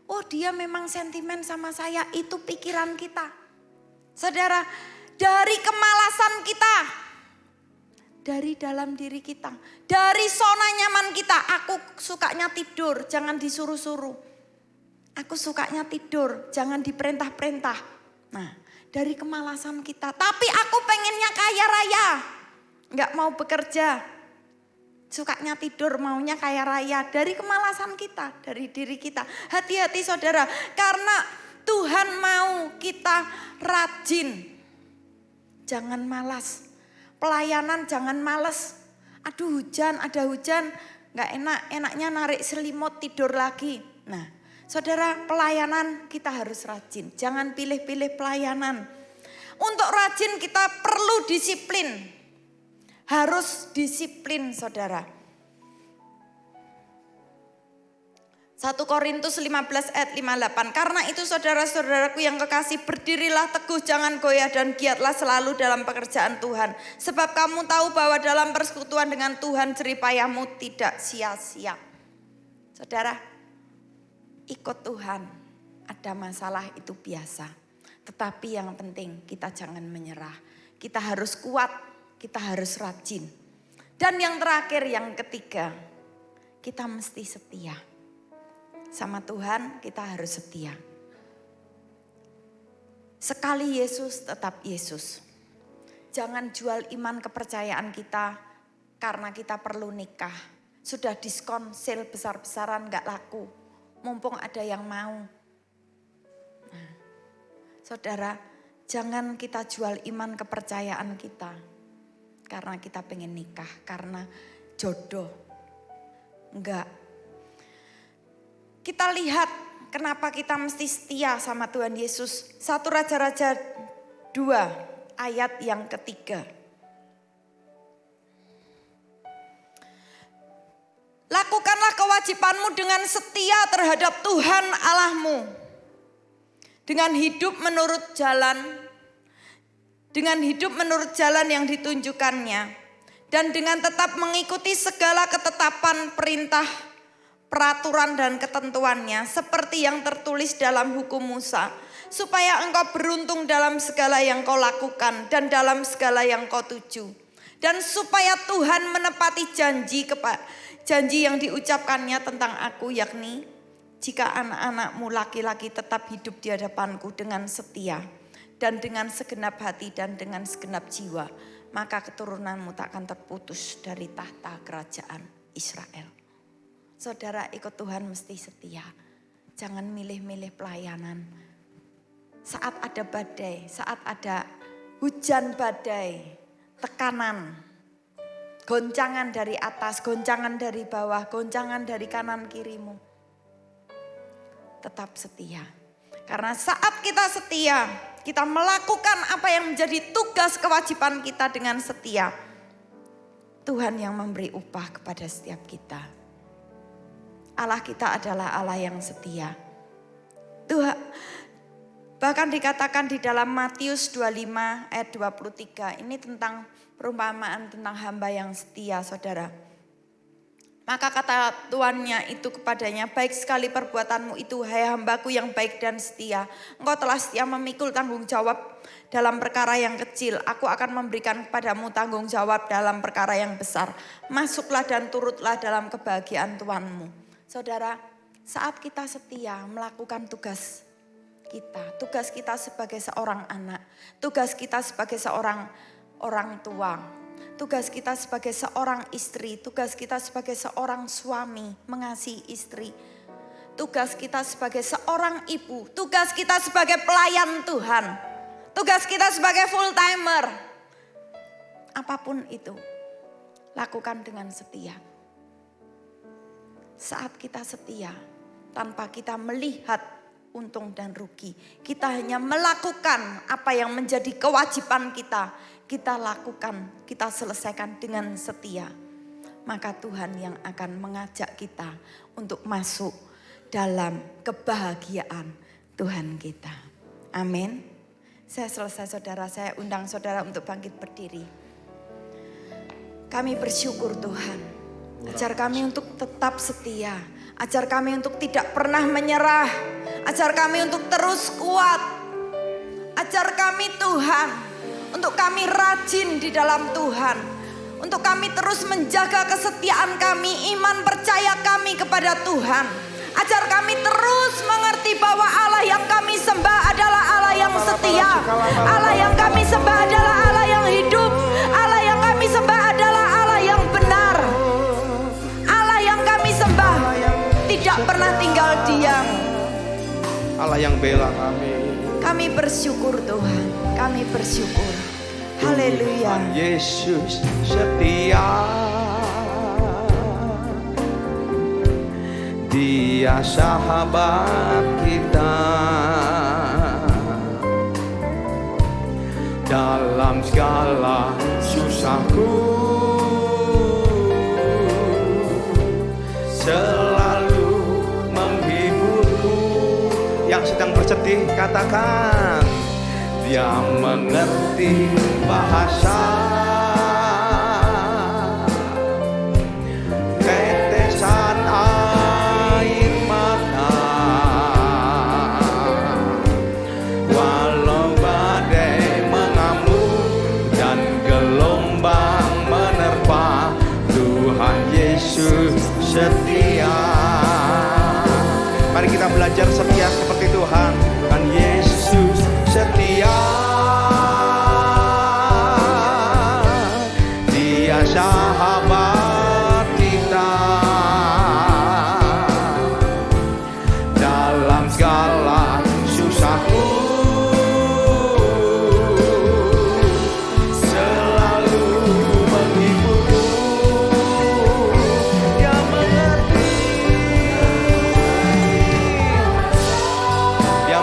Oh, dia memang sentimen sama saya, itu pikiran kita. Saudara, dari kemalasan kita, dari dalam diri kita, dari zona nyaman kita, aku sukanya tidur, jangan disuruh-suruh. Aku sukanya tidur, jangan diperintah-perintah. Nah, dari kemalasan kita. Tapi aku pengennya kaya raya, nggak mau bekerja. Sukanya tidur, maunya kaya raya. Dari kemalasan kita, dari diri kita. Hati-hati saudara, karena Tuhan mau kita rajin. Jangan malas. Pelayanan jangan malas. Aduh hujan, ada hujan, nggak enak. Enaknya narik selimut tidur lagi. Nah, saudara, pelayanan kita harus rajin. Jangan pilih-pilih pelayanan. Untuk rajin kita perlu disiplin. Harus disiplin, saudara. 1 Korintus 15 ayat 58. Karena itu saudara-saudaraku yang kekasih, berdirilah teguh, jangan goyah dan giatlah selalu dalam pekerjaan Tuhan. Sebab kamu tahu bahwa dalam persekutuan dengan Tuhan jeripayahmu tidak sia-sia. Saudara, ikut Tuhan, ada masalah itu biasa. Tetapi yang penting kita jangan menyerah. Kita harus kuat, kita harus rajin. Dan yang terakhir, yang ketiga, kita mesti setia. Sama Tuhan kita harus setia. Sekali Yesus, tetap Yesus. Jangan jual iman kepercayaan kita karena kita perlu nikah. Sudah diskon, sale besar-besaran gak laku. Mumpung ada yang mau. Nah, saudara, jangan kita jual iman kepercayaan kita. Karena kita pengen nikah, karena jodoh. Enggak. Kita lihat kenapa kita mesti setia sama Tuhan Yesus. 1 Raja-Raja 2 ayat yang ketiga. Lakukanlah kewajibanmu dengan setia terhadap Tuhan Allahmu. Dengan hidup menurut jalan yang ditunjukkannya. Dan dengan tetap mengikuti segala ketetapan, perintah, peraturan dan ketentuannya. Seperti yang tertulis dalam hukum Musa. Supaya engkau beruntung dalam segala yang kau lakukan dan dalam segala yang kau tuju. Dan supaya Tuhan menepati janji yang diucapkannya tentang aku, yakni jika anak-anakmu laki-laki tetap hidup di hadapanku dengan setia dan dengan segenap hati dan dengan segenap jiwa, maka keturunanmu tak akan terputus dari tahta kerajaan Israel. Saudara, ikut Tuhan mesti setia. Jangan milih-milih pelayanan. Saat ada badai, saat ada hujan badai, tekanan, goncangan dari atas, goncangan dari bawah, goncangan dari kanan kirimu, tetap setia. Karena saat kita setia, kita melakukan apa yang menjadi tugas kewajiban kita dengan setia, Tuhan yang memberi upah kepada setiap kita. Allah kita adalah Allah yang setia. Tuhan, bahkan dikatakan di dalam Matius 25 ayat 23, ini tentang perumpamaan tentang hamba yang setia, saudara. Maka kata tuannya itu kepadanya, baik sekali perbuatanmu itu, hai hambaku yang baik dan setia. Engkau telah setia memikul tanggung jawab dalam perkara yang kecil. Aku akan memberikan kepadamu tanggung jawab dalam perkara yang besar. Masuklah dan turutlah dalam kebahagiaan Tuanmu. Saudara, saat kita setia melakukan tugas kita sebagai seorang anak, tugas kita sebagai seorang orang tua, tugas kita sebagai seorang istri, tugas kita sebagai seorang suami mengasihi istri, tugas kita sebagai seorang ibu, tugas kita sebagai pelayan Tuhan, tugas kita sebagai full timer. Apapun itu, lakukan dengan setia. Saat kita setia, tanpa kita melihat untung dan rugi, kita hanya melakukan apa yang menjadi kewajiban kita. Kita lakukan, kita selesaikan dengan setia. Maka Tuhan yang akan mengajak kita untuk masuk dalam kebahagiaan Tuhan kita. Amin. Saya selesai, saudara. Saya undang saudara untuk bangkit berdiri. Kami bersyukur Tuhan. Ajar kami untuk tetap setia. Ajar kami untuk tidak pernah menyerah. Ajar kami untuk terus kuat. Ajar kami Tuhan, untuk kami rajin di dalam Tuhan. Untuk kami terus menjaga kesetiaan kami, iman percaya kami kepada Tuhan. Ajar kami terus mengerti bahwa Allah yang kami sembah adalah Allah yang setia. Allah yang kami sembah adalah Allah yang hidup. Allah yang kami sembah adalah Allah yang benar. Allah yang kami sembah tidak pernah tinggal diam. Allah yang bela kami. Kami bersyukur Tuhan, kami bersyukur. Haleluya. Yesus setia, Dia sahabat kita. Dalam segala susahku selalu menghiburku. Yang sedang bersedih katakan, Dia mengerti bahasa. Tetesan air mata, walau badai mengamuk dan gelombang menerpa, Tuhan Yesus setia. Mari kita belajar setia seperti Tuhan. Kan Yesus setia, Dia sahabat kita. Dalam segala susahku selalu menghiburku. Dia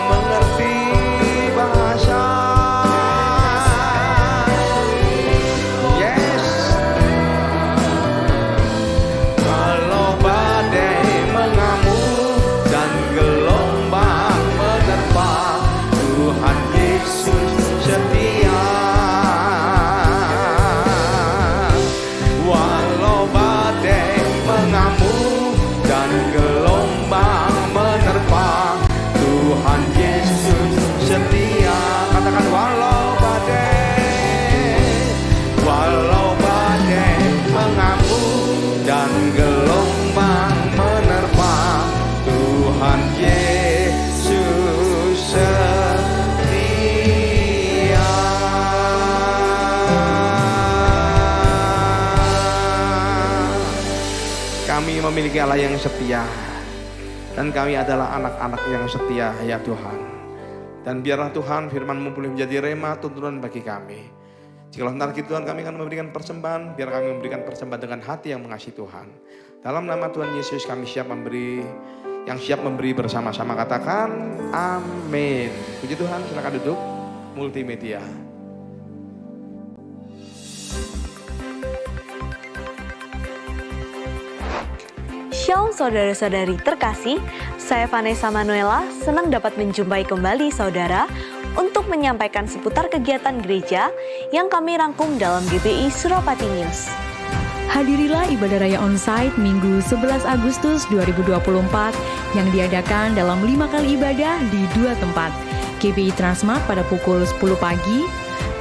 memiliki Allah yang setia. Dan kami adalah anak-anak yang setia ya Tuhan. Dan biarlah Tuhan firman-Mu boleh menjadi rema tuntunan bagi kami. Jikalau ntar gitu Tuhan kami akan memberikan persembahan, biar kami memberikan persembahan dengan hati yang mengasihi Tuhan. Dalam nama Tuhan Yesus kami siap memberi, yang siap memberi bersama-sama katakan amin. Puji Tuhan, silakan duduk. Multimedia. Shalom saudara-saudari terkasih, saya Vanessa Manuela, senang dapat menjumpai kembali saudara untuk menyampaikan seputar kegiatan gereja yang kami rangkum dalam GBI Suropati News. Hadirilah ibadah raya onsite Minggu 11 Agustus 2024 yang diadakan dalam 5 kali ibadah di 2 tempat. GBI Transmart pada pukul 10 pagi,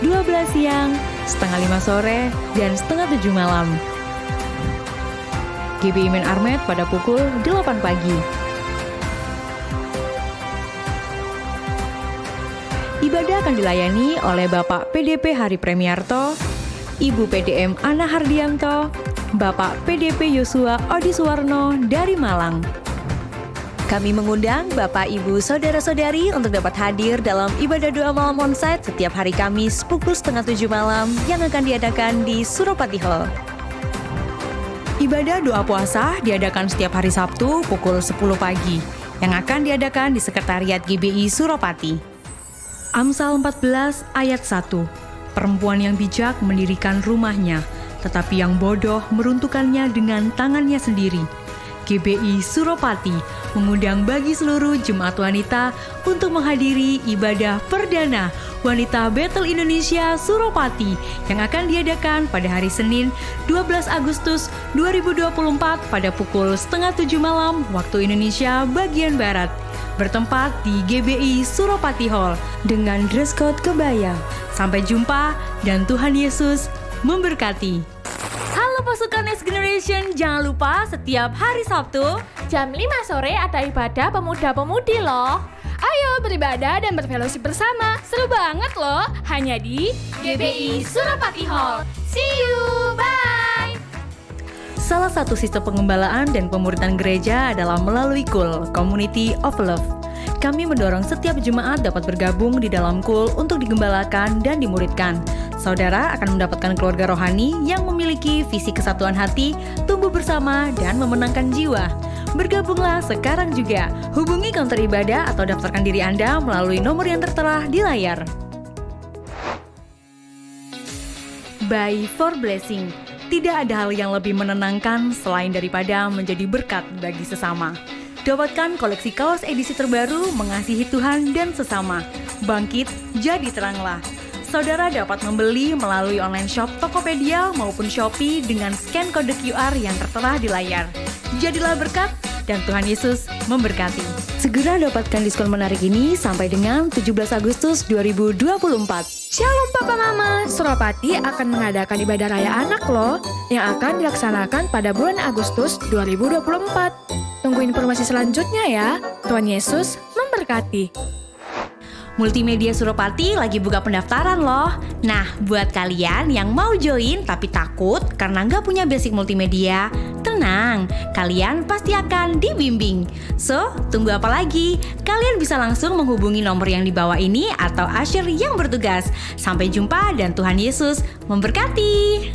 12 siang, setengah 5 sore, dan setengah 7 malam. GBI Main Armet pada pukul 8 pagi. Ibadah akan dilayani oleh Bapak PDP Hari Premiarto, Ibu PDM Ana Hardianto, Bapak PDP Yosua Odi Suwarno dari Malang. Kami mengundang Bapak, Ibu, Saudara-saudari untuk dapat hadir dalam ibadah doa malam onsite setiap hari Kamis pukul setengah 7 malam yang akan diadakan di Suropati Hall. Ibadah doa puasa diadakan setiap hari Sabtu pukul 10 pagi yang akan diadakan di Sekretariat GBI Suropati. Amsal 14 ayat 1. Perempuan yang bijak mendirikan rumahnya, tetapi yang bodoh meruntuhkannya dengan tangannya sendiri. GBI Suropati mengundang bagi seluruh jemaat wanita untuk menghadiri ibadah perdana Wanita Bethel Indonesia Suropati yang akan diadakan pada hari Senin 12 Agustus 2024 pada pukul setengah 7 malam waktu Indonesia bagian Barat. Bertempat di GBI Suropati Hall dengan dress code kebaya. Sampai jumpa dan Tuhan Yesus memberkati. Halo pasukan Next Generation, jangan lupa setiap hari Sabtu Jam 5 sore ada ibadah pemuda-pemudi loh. Ayo beribadah dan berfellowship bersama. Seru banget loh. Hanya di GBI Suropati Hall. See you, bye. Salah satu sistem pengembalaan dan pemuritan gereja adalah melalui KUL, Community of Love. Kami mendorong setiap jemaat dapat bergabung di dalam KUL untuk digembalakan dan dimuridkan. Saudara akan mendapatkan keluarga rohani yang memiliki visi kesatuan hati, tumbuh bersama, dan memenangkan jiwa. Bergabunglah sekarang juga. Hubungi counter ibadah atau daftarkan diri Anda melalui nomor yang tertera di layar. By For Blessing. Tidak ada hal yang lebih menenangkan selain daripada menjadi berkat bagi sesama. Dapatkan koleksi kaos edisi terbaru Mengasihi Tuhan dan Sesama. Bangkit, jadi teranglah. Saudara dapat membeli melalui online shop Tokopedia maupun Shopee dengan scan kode QR yang tertera di layar. Jadilah berkat dan Tuhan Yesus memberkati. Segera dapatkan diskon menarik ini sampai dengan 17 Agustus 2024. Shalom Papa Mama, Suropati akan mengadakan ibadah raya anak loh yang akan dilaksanakan pada bulan Agustus 2024. Tunggu informasi selanjutnya ya. Tuhan Yesus memberkati. Multimedia Suropati lagi buka pendaftaran loh. Nah, buat kalian yang mau join tapi takut karena nggak punya basic multimedia, tenang, kalian pasti akan dibimbing. So, tunggu apa lagi? Kalian bisa langsung menghubungi nomor yang di bawah ini atau usher yang bertugas. Sampai jumpa dan Tuhan Yesus memberkati.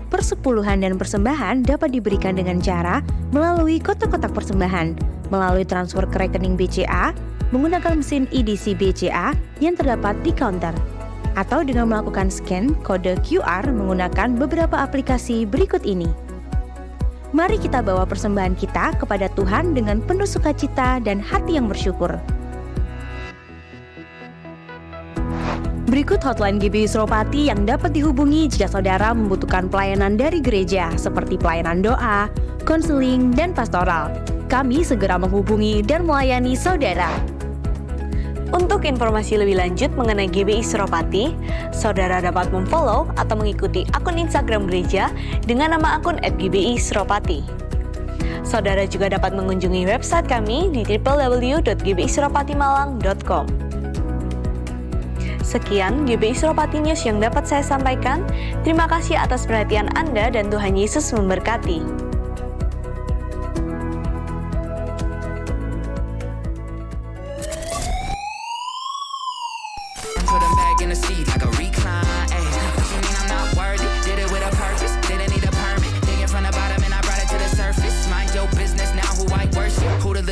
Persepuluhan dan persembahan dapat diberikan dengan cara melalui kotak-kotak persembahan, melalui transfer ke rekening BCA, menggunakan mesin EDC BCA yang terdapat di counter, atau dengan melakukan scan kode QR menggunakan beberapa aplikasi berikut ini. Mari kita bawa persembahan kita kepada Tuhan dengan penuh sukacita dan hati yang bersyukur. Berikut hotline GBI Suropati yang dapat dihubungi jika saudara membutuhkan pelayanan dari gereja seperti pelayanan doa, konseling, dan pastoral. Kami segera menghubungi dan melayani saudara. Untuk informasi lebih lanjut mengenai GBI Suropati, saudara dapat memfollow atau mengikuti akun Instagram gereja dengan nama akun @GBI Suropati. Saudara juga dapat mengunjungi website kami di www.gbisuropatimalang.com. Sekian GBI Suropati News yang dapat saya sampaikan. Terima kasih atas perhatian Anda dan Tuhan Yesus memberkati.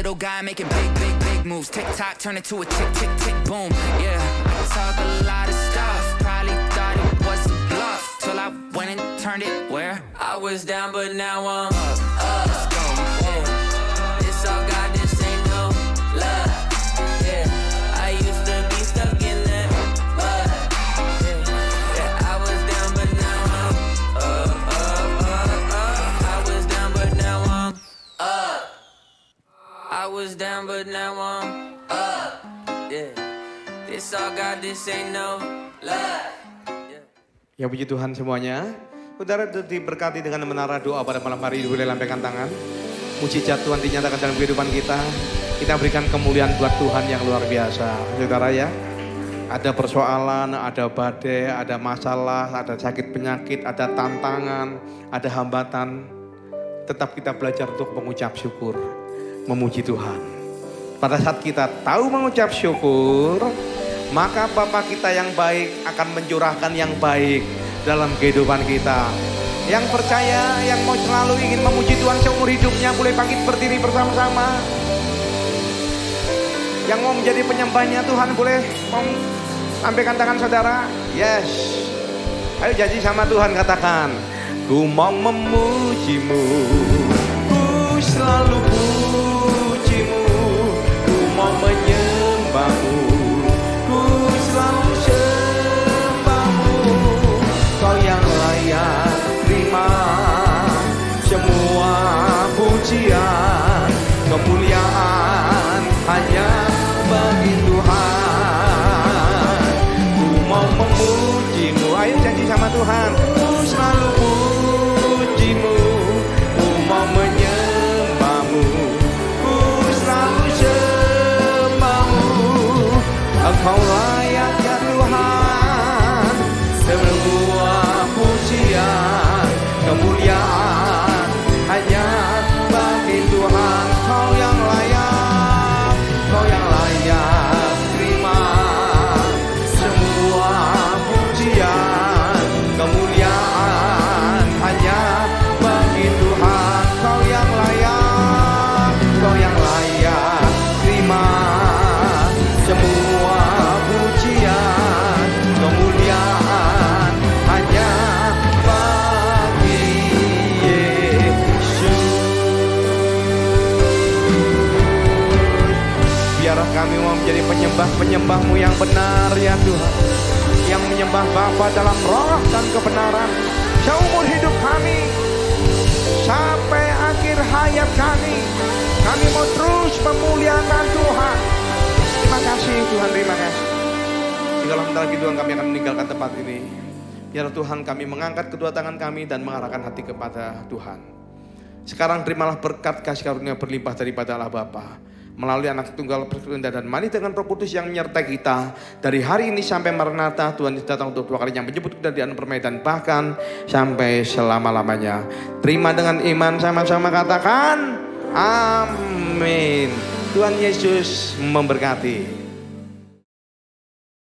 little guy making big moves. Tick tock, turn it to a tick, tick, tick, boom. Yeah, talk a lot of stuff. Probably thought it was a bluff. Till I went and turned it where I was down, but now I'm up. Let's go. Yeah. This all God, this ain't no love. Yeah, I used to be stuck in that mud. Yeah, I was down, but now I'm up. I was down, but now I'm up. I was down, but now I'm up. Yeah, this all God, this ain't no love. Ya puji Tuhan semuanya. Saudara diberkati dengan menara doa pada malam hari ini, boleh lambaikan tangan. Mujizat Tuhan dinyatakan dalam kehidupan kita. Kita berikan kemuliaan buat Tuhan yang luar biasa. Saudara ya, ada persoalan, ada badai, ada masalah, ada sakit penyakit, ada tantangan, ada hambatan. Tetap kita belajar untuk mengucap syukur, memuji Tuhan. Pada saat kita tahu mengucap syukur, maka Bapa kita yang baik akan mencurahkan yang baik dalam kehidupan kita. Yang percaya, yang mau selalu ingin memuji Tuhan seumur hidupnya, boleh bangkit berdiri bersama-sama. Yang mau menjadi penyembahnya Tuhan, boleh mau sampaikan tangan saudara. Yes. Ayo janji sama Tuhan, katakan, ku mau memujimu, ku selalu pujimu, ku mau menyembahmu, ku selalu sembahmu. Kau yang layak terima semua pujian, kemuliaan hanya bagi Tuhan. Ku mau memujimu, ayo janji sama Tuhan, ku selalu pujimu, ku mau menyembahmu, ku selalu sembahmu. Engkau layak ya Tuhan, semua pujian, kemuliaan hanya bagi Tuhan. Kau yang layak, kau yang layak terima semua pujian, kemuliaan hanya bagi Tuhan. Kau yang layak, kau yang layak terima semua pujian, kemuliaan hanya bagi Yesus. Biarlah kami mau menjadi penyembah-penyembah-Mu yang benar ya Tuhan, yang menyembah Bapa dalam roh dan kebenaran seumur hidup kami sampai akhir hayat kami. Kami mau terus memuliakan Tuhan. Terima kasih Tuhan, terima kasih. Segala bentar lagi Tuhan kami akan meninggalkan tempat ini. Biar Tuhan kami mengangkat kedua tangan kami dan mengarahkan hati kepada Tuhan. Sekarang terimalah berkat kasih karunia berlimpah daripada Allah Bapa, melalui anak tunggal persekutuan dan mani dengan Roh Kudus yang menyertai kita dari hari ini sampai Maranatha. Tuhan datang untuk dua kalinya menjemput kita di alam permainan, bahkan sampai selama-lamanya. Terima dengan iman, sama-sama katakan amin. Tuhan Yesus memberkati.